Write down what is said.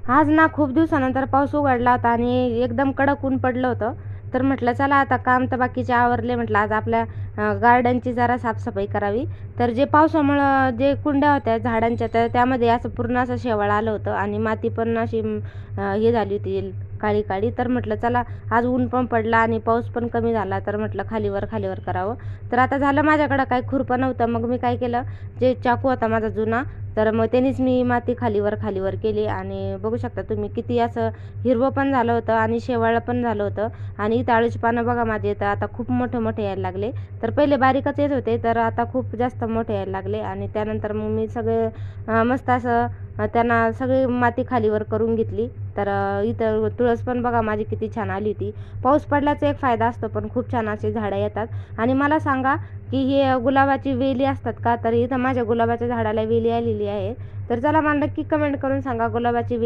आज ना खूप दिवसानंतर पाऊस उघडला होता आणि एकदम कडक ऊन पडलं होतं. तर म्हटलं चला आता काम तर बाकीचे आवरले, म्हटलं आज आपल्या गार्डनची जरा साफसफाई करावी. तर जे पावसामुळं जे कुंड्या होत्या झाडांच्या, तर त्यामध्ये असं पूर्ण असं शेवाळ आलं होतं आणि माती पण अशी हे झाली होती काळी काळी. तर म्हटलं चला आज ऊन पण पडला आणि पाऊस पण कमी झाला, तर म्हटलं खालीवर खालीवर करावं. तर आता झालं माझ्याकडं काही खुरपं नव्हतं, मग मी काय केलं, जे चाकू होता माझा जुना, तर मग त्यानेच मी माती खालीवर खालीवर केली. आणि बघू शकता तुम्ही किती असं हिरवं पण झालं होतं आणि शेवाळं पण झालं होतं. आणि इथं अळूची पानं बघा माझे तर आता खूप मोठे मोठे यायला लागले. तर पहिले बारीकच येत होते, तर आता खूप जास्त मोठे यायला लागले. आणि त्यानंतर मग मी सगळे मस्त असं त्यांना सगळी माती खालीवर करून घेतली. तर इथं तुळस पण बघा माझी किती छान आली होती. पाऊस पडल्याचा एक फायदा असतो, पण खूप छान अशी झाडं येतात. आणि मला सांगा की हे गुलाबाची वेली असतात का? तर इथं माझ्या गुलाबाच्या झाडाला वेली आलेली आहे. तर चला मला नक्की कमेंट करून सांगा, गुलाबाची